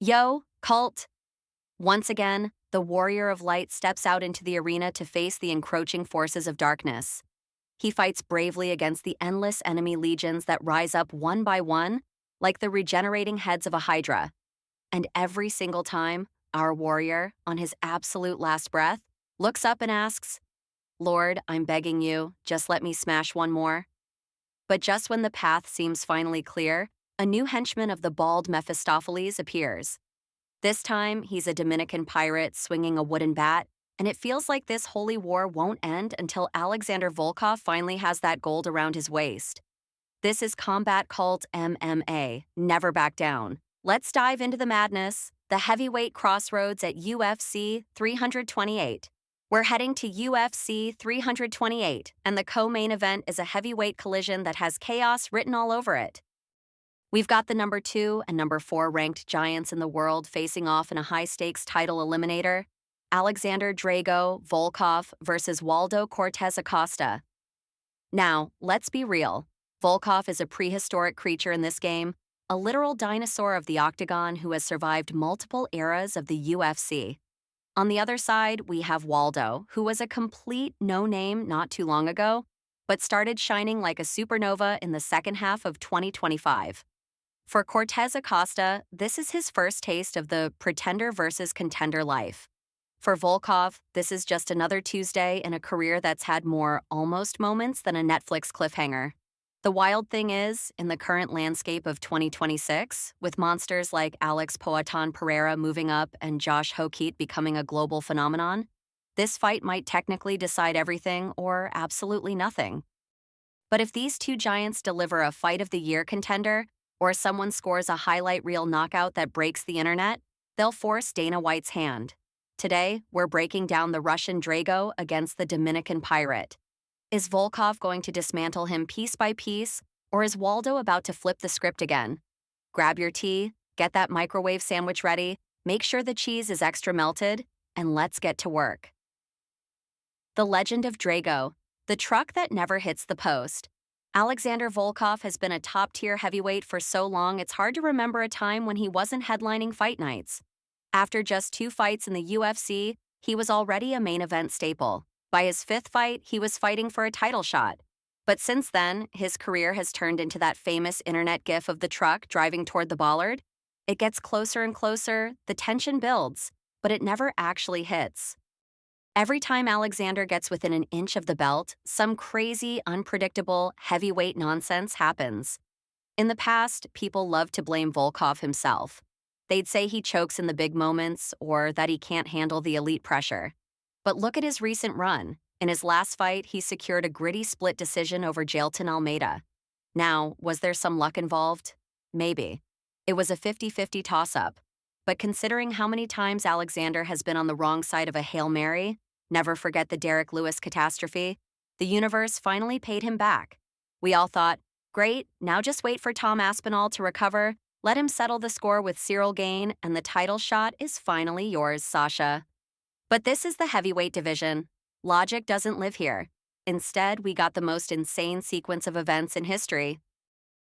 Yo, cult! Once again, the warrior of light steps out into the arena to face the encroaching forces of darkness. He fights bravely against the endless enemy legions that rise up one by one, like the regenerating heads of a hydra. And every single time, our warrior, on his absolute last breath, looks up and asks, "Lord, I'm begging you, just let me smash one more." But just when the path seems finally clear, a new henchman of the bald Mephistopheles appears. This time, he's a Dominican pirate swinging a wooden bat, and it feels like this holy war won't end until Alexander Volkov finally has that gold around his waist. This is CombatCultMMA. Never back down. Let's dive into the madness, the heavyweight crossroads at UFC 328. We're heading to UFC 328, and the co-main event is a heavyweight collision that has chaos written all over it. We've got the number 2 and number 4 ranked giants in the world facing off in a high-stakes title eliminator. Alexander Drago Volkov versus Waldo Cortes-Acosta. Now, let's be real. Volkov is a prehistoric creature in this game, a literal dinosaur of the octagon who has survived multiple eras of the UFC. On the other side, we have Waldo, who was a complete no-name not too long ago, but started shining like a supernova in the second half of 2025. For Cortes-Acosta, this is his first taste of the pretender versus contender life. For Volkov, this is just another Tuesday in a career that's had more almost moments than a Netflix cliffhanger. The wild thing is, in the current landscape of 2026, with monsters like Alex Poatan Pereira moving up and Josh Hokeet becoming a global phenomenon, this fight might technically decide everything or absolutely nothing. But if these two giants deliver a Fight of the Year contender, or someone scores a highlight reel knockout that breaks the internet, they'll force Dana White's hand. Today, we're breaking down the Russian Drago against the Dominican pirate. Is Volkov going to dismantle him piece by piece, or is Waldo about to flip the script again? Grab your tea, get that microwave sandwich ready, make sure the cheese is extra melted, and let's get to work. The legend of Drago, the truck that never hits the post. Alexander Volkov has been a top-tier heavyweight for so long it's hard to remember a time when he wasn't headlining fight nights. After just 2 fights in the UFC, he was already a main event staple. By his 5th fight, he was fighting for a title shot. But since then, his career has turned into that famous internet gif of the truck driving toward the bollard. It gets closer and closer, the tension builds, but it never actually hits. Every time Alexander gets within an inch of the belt, some crazy, unpredictable, heavyweight nonsense happens. In the past, people loved to blame Volkov himself. They'd say he chokes in the big moments or that he can't handle the elite pressure. But look at his recent run. In his last fight, he secured a gritty split decision over Jailton Almeida. Now, was there some luck involved? Maybe. It was a 50-50 toss-up. But considering how many times Alexander has been on the wrong side of a Hail Mary, never forget the Derek Lewis catastrophe, the universe finally paid him back. We all thought, great, now just wait for Tom Aspinall to recover, let him settle the score with Cyril Gane, and the title shot is finally yours, Sasha. But this is the heavyweight division. Logic doesn't live here. Instead, we got the most insane sequence of events in history.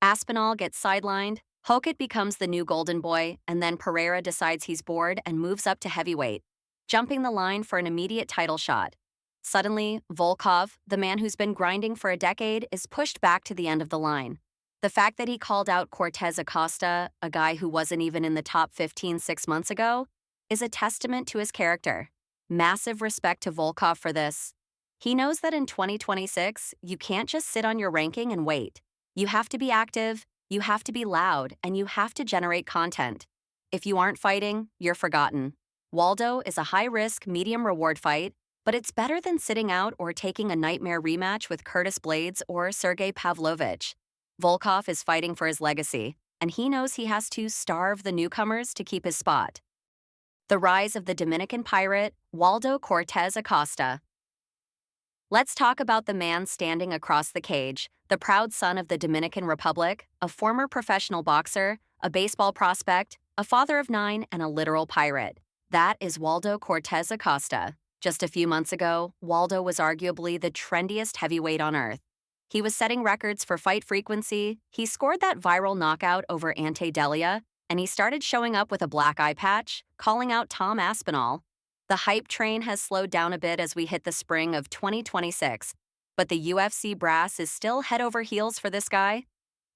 Aspinall gets sidelined, Hokeet becomes the new golden boy, and then Pereira decides he's bored and moves up to heavyweight, jumping the line for an immediate title shot. Suddenly, Volkov, the man who's been grinding for a decade, is pushed back to the end of the line. The fact that he called out Cortes-Acosta, a guy who wasn't even in the top 15 6 months ago, is a testament to his character. Massive respect to Volkov for this. He knows that in 2026, you can't just sit on your ranking and wait. You have to be active, you have to be loud, and you have to generate content. If you aren't fighting, you're forgotten. Waldo is a high-risk, medium-reward fight, but it's better than sitting out or taking a nightmare rematch with Curtis Blades or Sergey Pavlovich. Volkov is fighting for his legacy, and he knows he has to starve the newcomers to keep his spot. The rise of the Dominican pirate, Waldo Cortes-Acosta. Let's talk about the man standing across the cage, the proud son of the Dominican Republic, a former professional boxer, a baseball prospect, a father of 9, and a literal pirate. That is Waldo Cortes-Acosta. Just a few months ago, Waldo was arguably the trendiest heavyweight on earth. He was setting records for fight frequency, he scored that viral knockout over Ante Delia, and he started showing up with a black eye patch, calling out Tom Aspinall. The hype train has slowed down a bit as we hit the spring of 2026, but the UFC brass is still head over heels for this guy.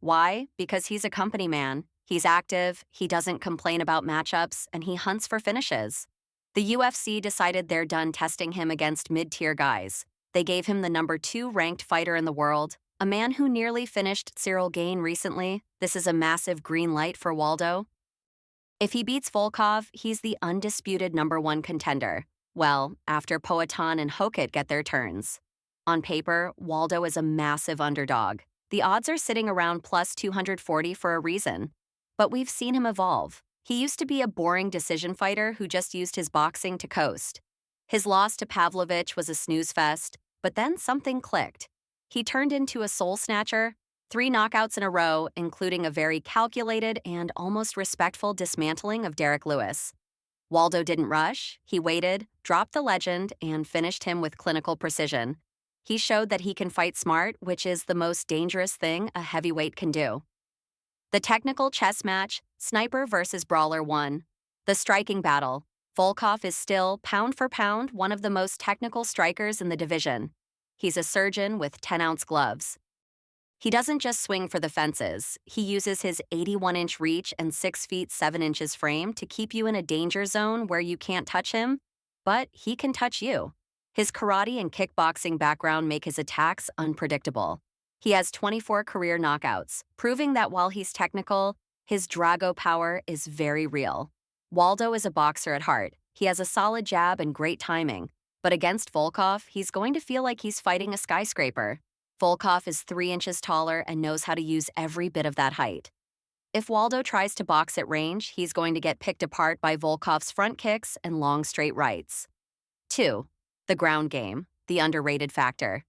Why? Because he's a company man. He's active, he doesn't complain about matchups, and he hunts for finishes. The UFC decided they're done testing him against mid-tier guys. They gave him the #2 ranked fighter in the world, a man who nearly finished Cyril Gane recently. This is a massive green light for Waldo. If he beats Volkov, he's the undisputed #1 contender. Well, after Poatan and Hokit get their turns. On paper, Waldo is a massive underdog. The odds are sitting around plus 240 for a reason. But we've seen him evolve. He used to be a boring decision fighter who just used his boxing to coast. His loss to Pavlovich was a snooze fest, but then something clicked. He turned into a soul snatcher, 3 knockouts in a row, including a very calculated and almost respectful dismantling of Derek Lewis. Waldo didn't rush, he waited, dropped the legend, and finished him with clinical precision. He showed that he can fight smart, which is the most dangerous thing a heavyweight can do. The technical chess match, Sniper versus Brawler 1. The striking battle. Volkov is still, pound for pound, one of the most technical strikers in the division. He's a surgeon with 10-ounce gloves. He doesn't just swing for the fences. He uses his 81-inch reach and 6 feet 7 inches frame to keep you in a danger zone where you can't touch him, but he can touch you. His karate and kickboxing background make his attacks unpredictable. He has 24 career knockouts, proving that while he's technical, his Drago power is very real. Waldo is a boxer at heart. He has a solid jab and great timing. But against Volkov, he's going to feel like he's fighting a skyscraper. Volkov is 3 inches taller and knows how to use every bit of that height. If Waldo tries to box at range, he's going to get picked apart by Volkov's front kicks and long straight rights. 2. The ground game, the underrated factor.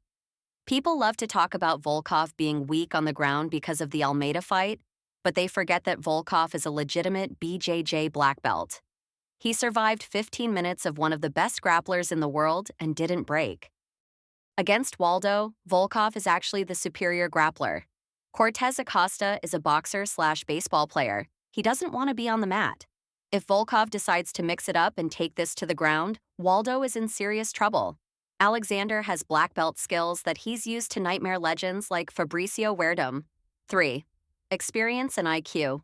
People love to talk about Volkov being weak on the ground because of the Almeida fight, but they forget that Volkov is a legitimate BJJ black belt. He survived 15 minutes of one of the best grapplers in the world and didn't break. Against Waldo, Volkov is actually the superior grappler. Cortes-Acosta is a boxer/baseball player. He doesn't want to be on the mat. If Volkov decides to mix it up and take this to the ground, Waldo is in serious trouble. Alexander has black belt skills that he's used to nightmare legends like Fabricio Werdum. 3. Experience and IQ.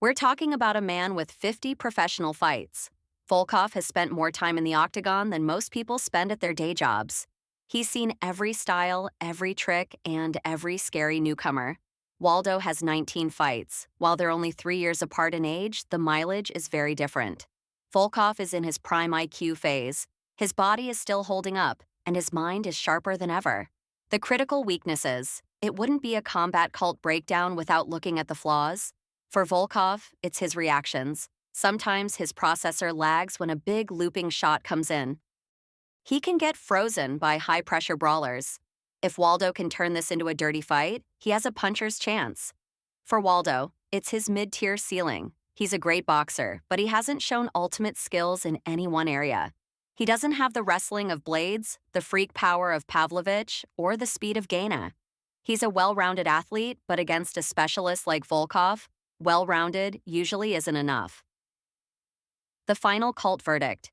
We're talking about a man with 50 professional fights. Volkov has spent more time in the octagon than most people spend at their day jobs. He's seen every style, every trick, and every scary newcomer. Waldo has 19 fights. While they're only 3 years apart in age, the mileage is very different. Volkov is in his prime IQ phase. His body is still holding up, and his mind is sharper than ever. The critical weaknesses. It wouldn't be a combat cult breakdown without looking at the flaws. For Volkov, it's his reactions. Sometimes his processor lags when a big looping shot comes in. He can get frozen by high-pressure brawlers. If Waldo can turn this into a dirty fight, he has a puncher's chance. For Waldo, it's his mid-tier ceiling. He's a great boxer, but he hasn't shown ultimate skills in any one area. He doesn't have the wrestling of Blades, the freak power of Pavlovich, or the speed of Gaina. He's a well-rounded athlete, but against a specialist like Volkov, well-rounded usually isn't enough. The final cult verdict.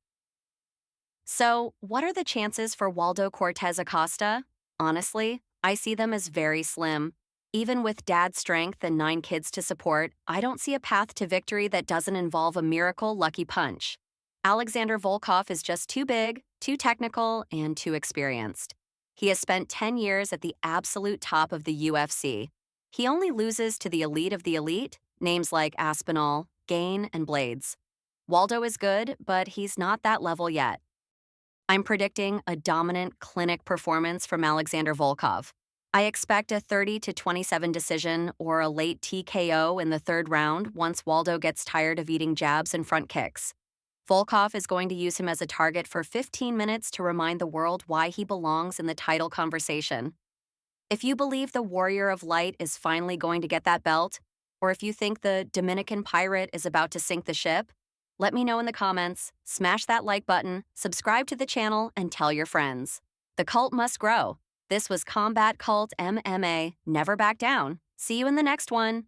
So, what are the chances for Waldo Cortes-Acosta? Honestly, I see them as very slim. Even with dad's strength and 9 kids to support, I don't see a path to victory that doesn't involve a miracle lucky punch. Alexander Volkov is just too big, too technical, and too experienced. He has spent 10 years at the absolute top of the UFC. He only loses to the elite of the elite, names like Aspinall, Gane, and Blades. Waldo is good, but he's not that level yet. I'm predicting a dominant clinic performance from Alexander Volkov. I expect a 30-27 decision or a late TKO in the 3rd round once Waldo gets tired of eating jabs and front kicks. Volkov is going to use him as a target for 15 minutes to remind the world why he belongs in the title conversation. If you believe the Warrior of Light is finally going to get that belt, or if you think the Dominican Pirate is about to sink the ship, let me know in the comments, smash that like button, subscribe to the channel, and tell your friends. The cult must grow. This was Combat Cult MMA. Never back down. See you in the next one.